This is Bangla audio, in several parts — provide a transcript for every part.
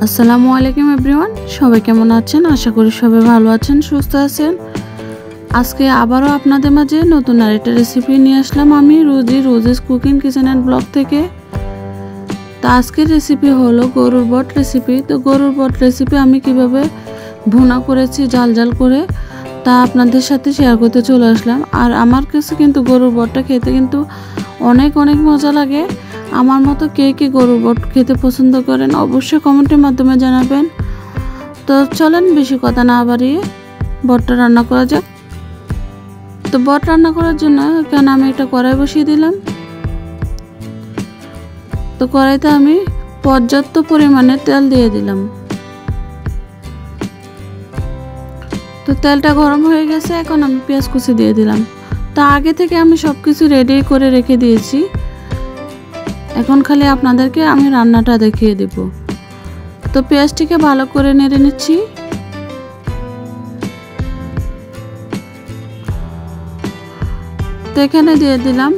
আসসালামু আলাইকুম এভরিওয়ান, সবাই কেমন আছেন? আশা করি সবাই ভালো আছেন, সুস্থ আছেন। আজকে আবারও আপনাদের মাঝে নতুন আরেকটা রেসিপি নিয়ে আসলাম আমি Rosie's cooking kitchen and blog থেকে। তো আজকের রেসিপি হলো গরুর বট রেসিপি। তো গরুর বট রেসিপি আমি কিভাবে ভুনা করেছি জাল জাল করে, তা আপনাদের সাথে শেয়ার করতে চলে আসলাম। আর আমার কাছে কিন্তু গরুর বটটা খেতে কিন্তু অনেক মজা লাগে। আমার মতো কে কে গরুর বট খেতে পছন্দ করেন অবশ্যই কমেন্টের মাধ্যমে জানাবেন। তো চলেন বেশি কথা না বাড়িয়ে বটটা রান্না করা যাক। তো বট রান্না করার জন্য এখানে আমি একটা কড়াই বসিয়ে দিলাম। তো কড়াইতে আমি পর্যাপ্ত পরিমাণে তেল দিয়ে দিলাম। তো তেলটা গরম হয়ে গেছে, এখন আমি পেঁয়াজ কুচি দিয়ে দিলাম। তা আগে থেকে আমি সব কিছু রেডি করে রেখে দিয়েছি, এখন খালি আপনাদেরকে আমি রান্নাটা দেখিয়ে দেব। তো পেঁয়াজটিকে ভালো করে নেড়ে নিচ্ছি। তো এখানে দিয়ে দিলাম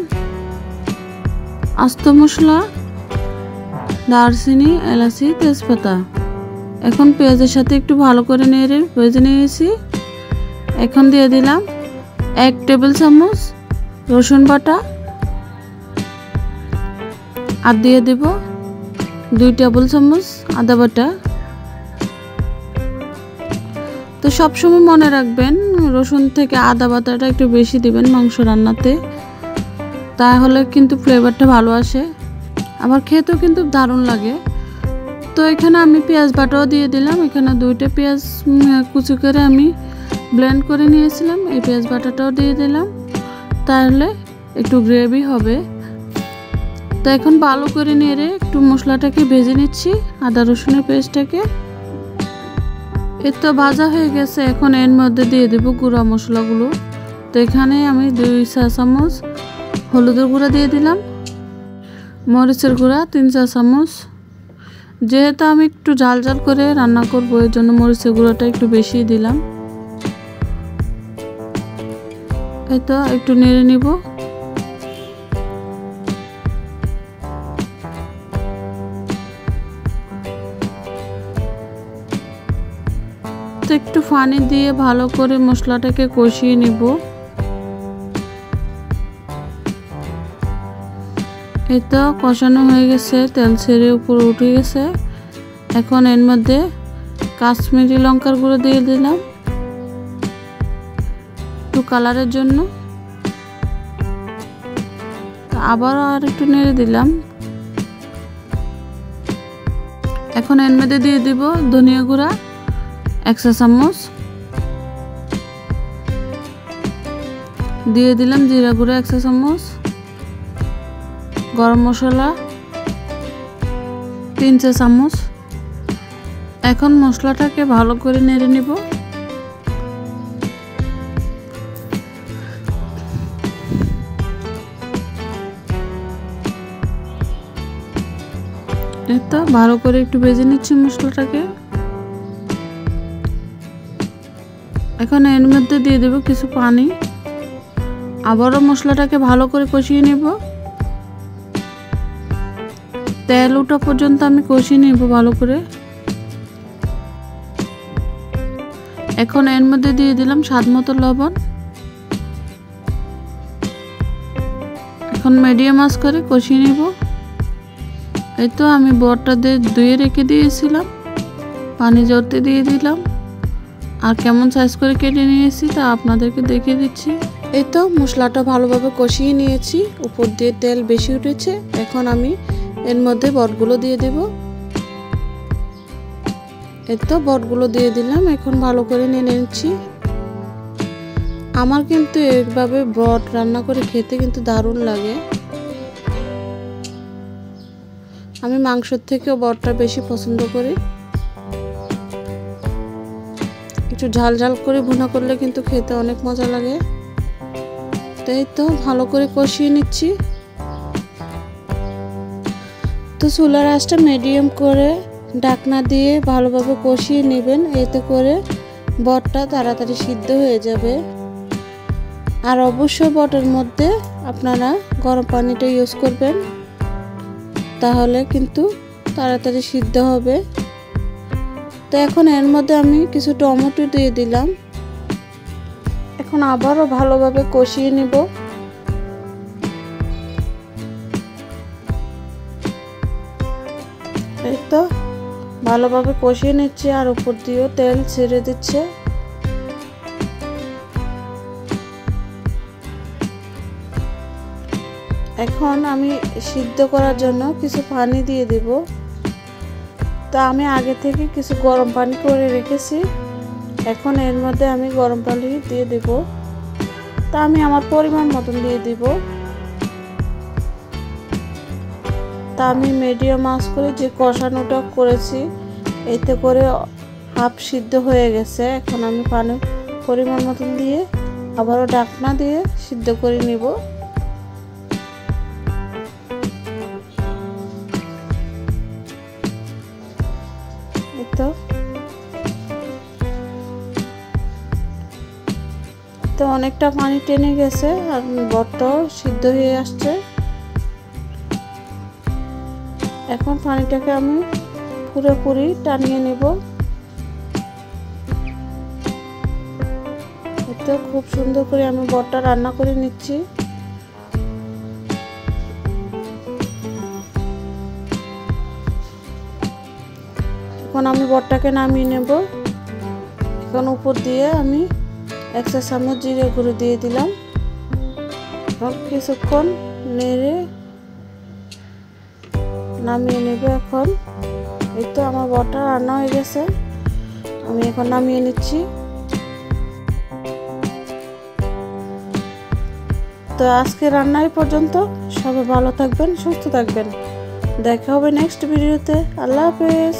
আস্ত মশলা, দারচিনি, এলাচি, তেজপাতা। এখন পেঁয়াজের সাথে একটু ভালো করে নেড়ে ভেজে নিয়েছি। এখন দিয়ে দিলাম 1 টেবিল চামচ রসুন বাটা, আর দিয়ে দেব 2 টেবিল চামচ আদা বাটা। তো সবসময় মনে রাখবেন রসুন থেকে আদা বাটাটা একটু বেশি দিবেন মাংস রান্নাতে, তাহলে কিন্তু ফ্লেভারটা ভালো আসে, আবার খেতেও কিন্তু দারুণ লাগে। তো এখানে আমি পেঁয়াজ বাটাও দিয়ে দিলাম। এখানে 2টা পেঁয়াজ কুচি করে আমি ব্লেন্ড করে নিয়েছিলাম, এই পেঁয়াজ বাটাটাও দিয়ে দিলাম, তাহলে একটু গ্রেভি হবে। তো এখন ভালো করে নেড়ে একটু মশলাটাকে ভেজে নিচ্ছি, আদা রসুনের পেস্টটাকে। এর তো ভাজা হয়ে গেছে, এখন এর মধ্যে দিয়ে দেব গুঁড়া মশলাগুলো। তো এখানে আমি 2 চা চামচ হলুদের গুঁড়া দিয়ে দিলাম, মরিচের গুঁড়া 3 চা চামচ। যেহেতু আমি একটু ঝাল ঝাল করে রান্না করবো, এর জন্য মরিচের গুঁড়াটা একটু বেশি দিলাম। এই তো একটু নেড়ে নিব। তো একটু পানি দিয়ে ভালো করে মশলাটাকে কষিয়ে নিব। এই তো কষানো হয়ে গেছে, তেল ছেড়ে উপরে উঠে গেছে। এখন এর মধ্যে কাশ্মীরি লঙ্কার গুঁড়ো দিয়ে দিলাম একটু কালারের জন্য। আবারও আর একটু নেড়ে দিলাম। এখন এর মধ্যে দিয়ে দিব ধনিয়া গুঁড়া 1 চা চামচ, দিয়ে দিলাম জিরা গুঁড়া 1 চা চামচ, গরম মশলা 3 চা চামচ। এখন মশলাটাকে ভালো করে নেড়ে নিব। তো ভালো করে একটু ভেজে নিচ্ছি মশলাটাকে। এখন এর মধ্যে দিয়ে দেব কিছু পানি, আবারও মশলাটাকে ভালো করে কষিয়ে নেব। তেল ওঠা পর্যন্ত আমি কষিয়ে নেব ভালো করে। এখন এর মধ্যে দিয়ে দিলাম স্বাদ মতো লবণ। এখন মিডিয়াম আঁচ করে কষিয়ে নেব। এই তো আমি বটটা ধুয়ে রেখে দিয়েছিলাম, পানি জড়তে দিয়ে দিলাম, আর কেমন সাইজ করে কেটে নিয়েছি তা আপনাদেরকে দেখিয়ে দিচ্ছি। এই তো মশলাটা ভালোভাবে কষিয়ে নিয়েছি, উপর দিয়ে তেল বেশি উঠেছে। এখন আমি এর মধ্যে বটগুলো দিয়ে দেব। এই তো বটগুলো দিয়ে দিলাম, এখন ভালো করে নেড়ে নিচ্ছি। আমার কিন্তু এইভাবে বট রান্না করে খেতে কিন্তু দারুণ লাগে। আমি মাংসের থেকেও বটটা বেশি পছন্দ করি। একটু ঝাল ঝাল করে ভুনা করলে কিন্তু খেতে অনেক মজা লাগে। তাই তো ভালো করে কষিয়ে নিচ্ছি। তো চুলার আঁচটা মিডিয়াম করে ঢাকনা দিয়ে ভালোভাবে কষিয়ে নেবেন, এতে করে বটটা তাড়াতাড়ি সিদ্ধ হয়ে যাবে। আর অবশ্যই বটের মধ্যে আপনারা গরম পানিটা ইউজ করবেন, তাহলে কিন্তু তাড়াতাড়ি সিদ্ধ হবে। তো এখন এর মধ্যে আমি কিছু টমেটো দিয়ে দিলাম। এখন আবারও ভালোভাবে কষিয়ে নিব। এই তো ভালোভাবে কষিয়ে নিচ্ছে আর উপর দিয়েও তেল ছেড়ে দিচ্ছে। এখন আমি সিদ্ধ করার জন্য কিছু পানি দিয়ে দিব। তা আমি আগে থেকে কিছু গরম পানি করে রেখেছি, এখন এর মধ্যে আমি গরম পানি দিয়ে দেব। তা আমি আমার পরিমাণ মতন দিয়ে দিব। তা আমি মিডিয়াম আঁচ করে যে কষানোটা করেছি এতে করে হাফ সিদ্ধ হয়ে গেছে। এখন আমি পানি পরিমাণ মতন দিয়ে আবারও ঢাকনা দিয়ে সিদ্ধ করে নিব। তো অনেকটা পানি টেনে গেছে আর বটটাও সিদ্ধ হয়ে আসছে। এখন পানিটাকে আমি পুরোপুরি টানিয়ে নেব। তো খুব সুন্দর করে আমি বটটা রান্না করে নিচ্ছি। এখন আমি বটটাকে নামিয়ে নেব। এখন উপর দিয়ে আমি 1 চা চামচ জিরে গুঁড়ো দিয়ে দিলাম। কিছুক্ষণ নেড়ে নামিয়ে নেব। এখন এই তো আমার বটটা রান্না হয়ে গেছে, আমি এখন নামিয়ে নিচ্ছি। তো আজকে রান্না এই পর্যন্ত। সবাই ভালো থাকবেন, সুস্থ থাকবেন। দেখা হবে নেক্সট ভিডিওতে। আল্লাহ হাফেজ।